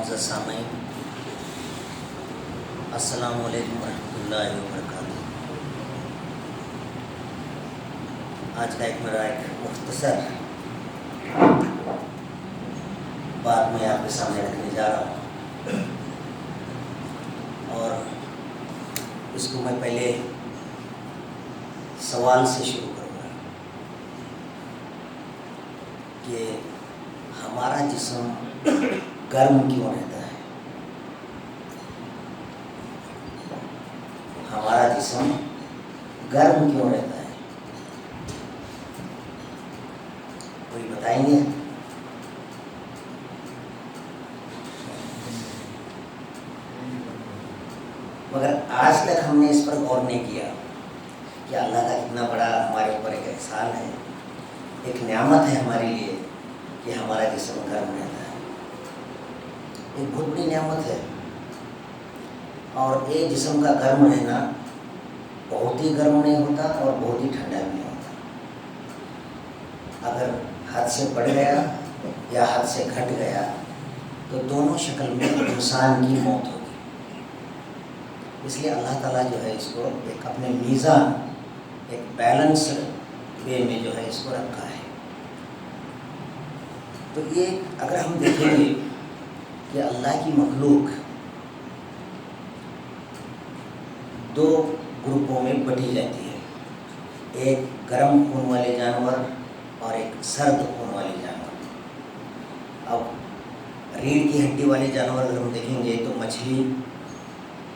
معزز سامعین، السلام علیکم ورحمۃ اللہ وبرکاتہ۔ آج کا میرا ایک مختصر بات میں آپ کے سامنے رکھنے جا رہا ہوں، اور اس کو میں پہلے سوال سے شروع کروں گا کہ ہمارا جسم گرم کیوں رہتا ہے؟ ہمارا جسم گرم کیوں رہتا ہے؟ کوئی بتائیں گے؟ مگر آج تک ہم نے اس پر غور نہیں کیا کہ اللہ کا کتنا بڑا ہمارے اوپر ایک احسان ہے، ایک نعمت ہے ہمارے لیے کہ ہمارا جسم گرم رہتا ہے۔ ایک بہت بڑی نعمت ہے، اور ایک جسم کا گرم رہنا بہت ہی گرم نہیں ہوتا اور بہت ہی ٹھنڈا بھی نہیں ہوتا۔ اگر حد سے بڑھ گیا یا حد سے گھٹ گیا تو دونوں شکل میں انسان کی موت ہوگی۔ اس لیے اللہ تعالیٰ جو ہے اس کو ایک اپنے میزان، ایک بیلنس وے میں جو ہے اس کو رکھا ہے۔ تو یہ اگر ہم دیکھیں گے کہ اللہ کی مخلوق دو گروپوں میں بٹی جاتی ہے، ایک گرم خون والے جانور اور ایک سرد خون والے جانور۔ اب ریڑھ کی ہڈی والے جانور اگر ہم دیکھیں گے تو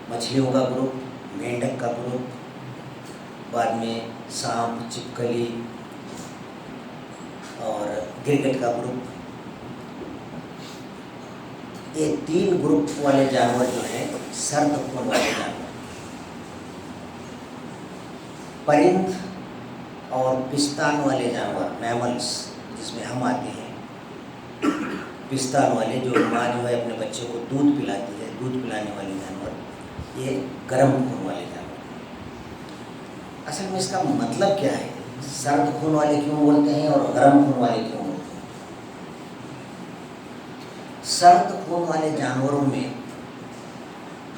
مچھلیوں کا گروپ، مینڈک کا گروپ، بعد میں سانپ، چپکلی اور گرگٹ کا گروپ۔ یہ تین گروپ والے جانور جو ہیں سرد خون والے جانور۔ پرند اور پستان والے جانور، میملس جس میں ہم آتے ہیں، پستان والے جو ماں جو ہے اپنے بچے کو دودھ پلاتی ہے، دودھ پلانے والے جانور، یہ گرم خون والے جانور۔ اصل میں اس کا مطلب کیا ہے؟ سرد خون والے کیوں بولتے ہیں اور گرم خون والے کیوں بولتے ہیں؟ سرد خون والے جانوروں میں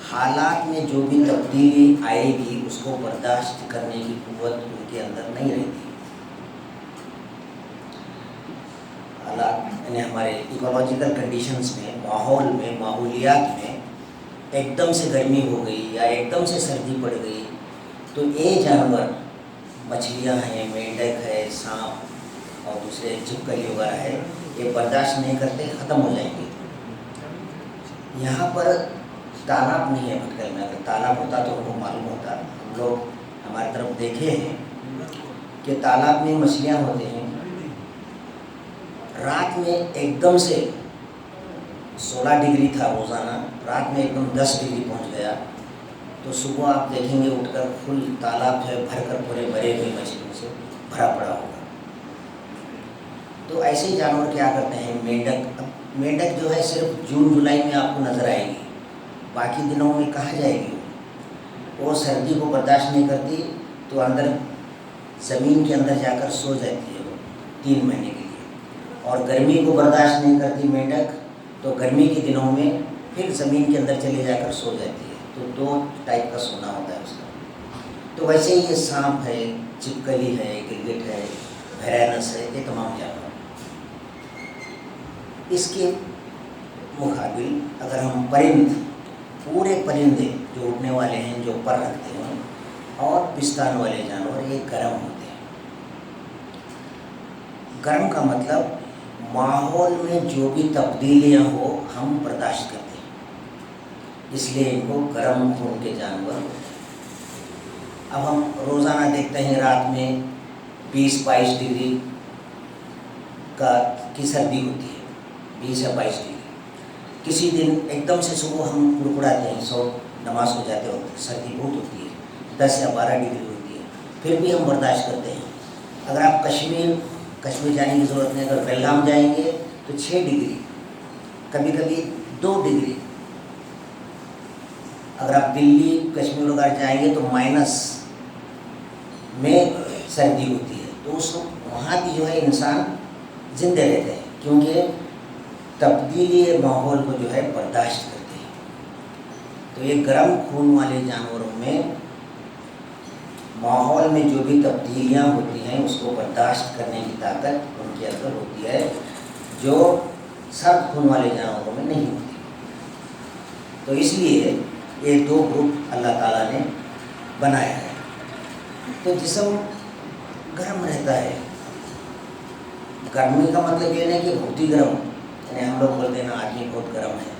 حالات میں جو بھی تبدیلی آئے گی اس کو برداشت کرنے کی قوت ان کے اندر نہیں رہتی۔ حالات یعنی ہمارے ایکولوجیکل کنڈیشنز میں، ماحول میں، ماحولیات میں ایک دم سے گرمی ہو گئی یا ایک دم سے سردی پڑ گئی تو یہ جانور، مچھلیاں ہیں، مینڈک ہے، سانپ اور دوسرے چپکلی وغیرہ ہے، یہ برداشت نہیں کرتے، ختم ہو جائیں گے۔ یہاں پر تالاب نہیں ہے بھٹکل میں، اگر تالاب ہوتا تو ان کو معلوم ہوتا۔ ہم لوگ ہماری طرف دیکھے ہیں کہ تالاب میں مچھلیاں ہوتے ہیں، رات میں ایک دم سے 16 ڈگری تھا روزانہ، رات میں ایک دم 10 ڈگری پہنچ گیا تو صبح آپ دیکھیں گے اٹھ کر فل تالاب جو ہے بھر کر پورے بھرے ہوئے مچھلیوں سے بھرا پڑا ہوگا۔ تو ایسے ہی جانور کیا کرتے ہیں؟ مینڈک جو ہے صرف جون جولائی میں آپ کو نظر آئے گی، باقی دنوں میں کہاں جائے گی؟ وہ سردی کو برداشت نہیں کرتی تو اندر زمین کے اندر جا کر سو جاتی ہے وہ 3 مہینے کے لیے، اور گرمی کو برداشت نہیں کرتی مینڈک تو گرمی کے دنوں میں پھر زمین کے اندر چلے جا کر سو جاتی ہے۔ تو 2 ٹائپ کا سونا ہوتا ہے اس کا۔ تو ویسے ہی یہ سانپ ہے، چپکلی ہے، گرگٹ ہے، بھیرینس ہے، یہ تمام جانور۔ اس کے مقابل اگر ہم پورے پرندے جو اڑنے والے ہیں، جو پر رکھتے ہیں، اور پستان والے جانور، یہ گرم ہوتے ہیں۔ گرم کا مطلب ماحول میں جو بھی تبدیلیاں ہو ہم برداشت کرتے ہیں، اس لیے ان کو گرم خون کے جانور ہوتے ہیں۔ اب ہم روزانہ دیکھتے ہیں رات میں 20-22 ڈگری کی سردی ہوتی ہے، 20 یا 22 ڈگری۔ کسی دن ایک دم سے صبح ہم کڑکڑاتے ہیں، نماز کو جاتے وقت سردی بہت ہوتی ہے، 10 یا 12 ڈگری ہوتی ہے، پھر بھی ہم برداشت کرتے ہیں۔ اگر آپ کشمیر جانے کی ضرورت نہیں، اگر پہلگام جائیں گے تو 6 ڈگری، کبھی کبھی 2 ڈگری۔ اگر آپ دلی، کشمیر وغیرہ جائیں گے تو مائنس میں سردی ہوتی ہے، تو اس وقت وہاں بھی جو ہے انسان زندے رہتے ہیں، کیونکہ تبدیلی ماحول کو جو ہے برداشت کرتے ہیں. تو یہ گرم خون والے جانوروں میں ماحول میں جو بھی تبدیلیاں ہوتی ہیں اس کو برداشت کرنے کی طاقت ان کے اندر ہوتی ہے، جو سرد خون والے جانوروں میں نہیں ہوتی. تو اس لیے یہ دو گروپ اللہ تعالیٰ نے بنایا ہے. تو جسم گرم رہتا ہے. گرمی کا مطلب یہ نہیں کہ بہت ہی گرم، یعنی ہم لوگ بولتے ہیں نا آدمی بہت گرم ہے،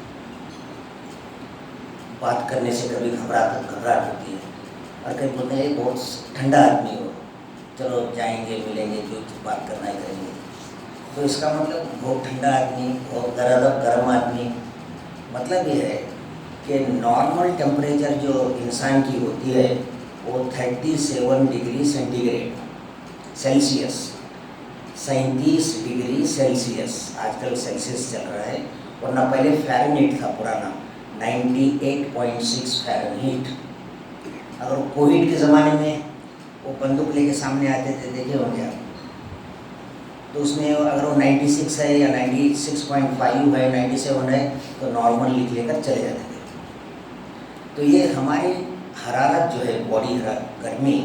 بات کرنے سے کبھی گھبراہٹ ہوتی ہے، اور کبھی بولتے ہیں بہت ٹھنڈا آدمی ہو، چلو جائیں گے ملیں گے جو بات کرنا ہے کریں گے. تو اس کا مطلب بہت ٹھنڈا آدمی، بہت گرم آدمی، مطلب یہ ہے کہ نارمل ٹیمپریچر جو انسان کی ہوتی ہے وہ 37 degree centigrade Celsius, 37 degree Celsius. آج کل سیلسیس چل رہا ہے، ورنہ پہلے فارنہیٹ تھا پرانا، 98.6 فارنہیٹ. اگر کووڈ کے زمانے میں وہ بندوق لے کے سامنے آتے تھے، دیکھے ہوں گے آپ، تو اس میں اگر وہ 96 ہے یا 96.5 ہے، 97 ہے، تو نارمل لکھ لے کر چلے جاتے تھے. تو یہ ہماری حرارت جو ہے باڈی گرمی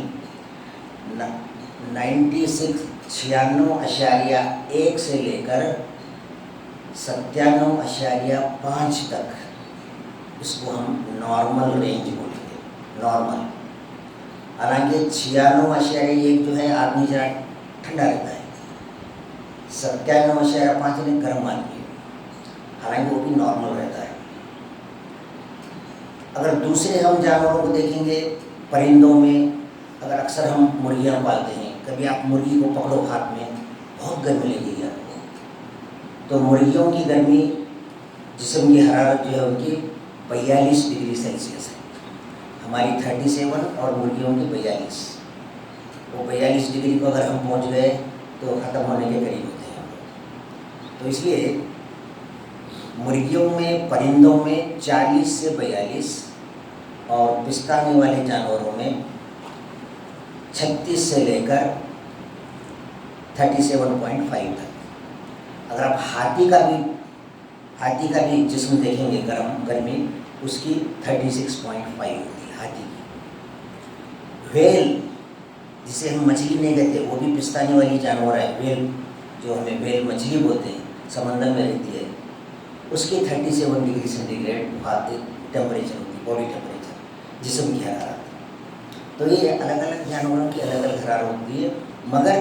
96.1 سے لے کر 97.5 تک، اس کو ہم نارمل رینج بولیں گے. نارمل، حالانکہ 96.1 جو ہے آدمی ذرا ٹھنڈا رہتا ہے، 97.5 میں گرم آدمی ہے، حالانکہ وہ بھی نارمل رہتا ہے. اگر دوسرے ہم جانوروں کو دیکھیں گے، پرندوں میں اگر اکثر ہم مرغیاں پالتے ہیں، کبھی آپ مرغی کو پکڑو ہاتھ میں، بہت گرمی لگے گی آپ کو. تو مرغیوں کی گرمی، جسم کی حرارت جو ہے ان کی 42 ڈگری سیلسیس ہے. ہماری 37 اور مرغیوں کی 42. وہ 42 ڈگری کو اگر ہم پہنچ گئے تو ختم ہونے کے قریب ہوتے ہیں. تو اس لیے مرغیوں میں، پرندوں میں 40 سے 42، اور پستانے والے جانوروں میں 36 سے لے کر 37.5 تک. اگر آپ ہاتھی کا بھی جسم دیکھیں گے، گرمی اس کی 36.5 ہوتی ہے ہاتھی کی. ویل، جسے ہم مچھلی نہیں کہتے، وہ بھی پستانے والی جانور ہے. ویل جو ہمیں ویل مچھلی بولتے ہیں، سمندر میں رہتی ہے، اس کی 37 ڈگری سینٹی گریڈ ٹیمپریچر ہوتی ہے، باڈی ٹیمپریچر، جسم کی حرارت. تو یہ الگ الگ جانوروں کی الگ الگ حرارت ہوتی ہے، مگر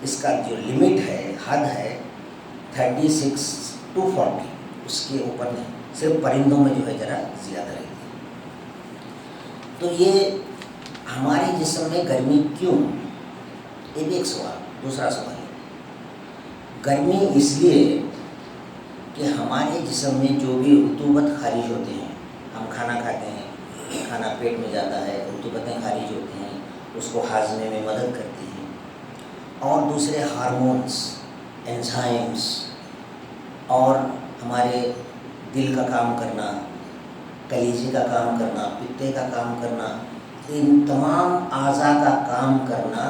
اس کا جو لمٹ ہے، حد ہے 36 to 40، اس کے اوپر نہیں. صرف پرندوں میں جو ہے ذرا زیادہ رہتی ہے. تو یہ ہمارے جسم میں گرمی کیوں؟ یہ بھی ایک سوال. دوسرا سوال ہے، گرمی اس لیے کہ ہمارے جسم میں جو بھی رطوبت خارج ہوتے ہیں، ہم کھانا کھاتے ہیں، کھانا پیٹ میں جاتا ہے، رطوبتیں خارج ہوتی ہیں، اس کو ہاضمے میں مدد کرتی ہیں، اور دوسرے ہارمونس، انزائمس، اور ہمارے دل کا کام کرنا، کلیجے کا کام کرنا، پتے کا کام کرنا، ان تمام اعضاء کا کام کرنا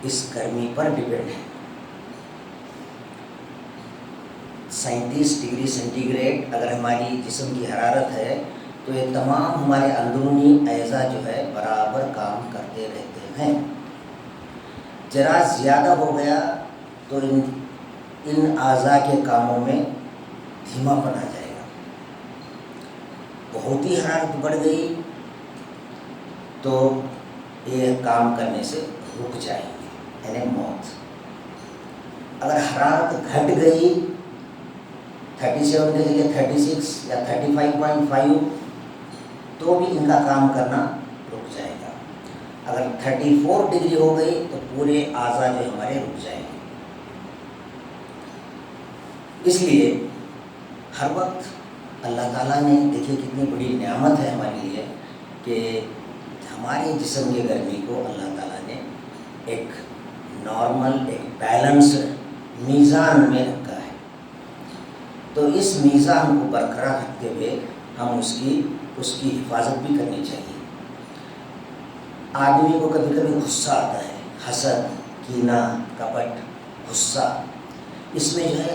اس گرمی پر ڈپینڈ ہے. 37 ڈگری سینٹی گریڈ اگر ہماری جسم کی حرارت ہے تو یہ تمام ہمارے اندرونی اعضاء جو ہے برابر کام کرتے رہتے ہیں. ذرا زیادہ ہو گیا تو ان اعضاء کے کاموں میں دھیما پن آ جائے گا. بہت ہی حرارت بڑھ گئی تو یہ کام کرنے سے رک جائیں گے، یعنی موت. اگر حرارت گھٹ گئی 37 کے جگہ 36 یا 35.5، تو بھی ان کا کام کرنا رک جائے گا. اگر 34 ڈگری ہو گئی تو پورے اعضاء جو ہمارے رک جائیں گے. اس لیے ہر وقت اللہ تعالیٰ نے، دیکھیے کتنی بڑی نعمت ہے ہمارے لیے کہ ہمارے جسم کی گرمی کو اللہ تعالیٰ نے ایک نارمل، ایک بیلنسڈ میزان میں رکھا ہے. تو اس میزان کو برقرار رکھتے ہوئے ہم اس کی حفاظت بھی کرنی چاہیے. آدمی کو کبھی کبھی غصہ آتا ہے، حسد، کینہ، کپٹ، غصہ، اس میں جو ہے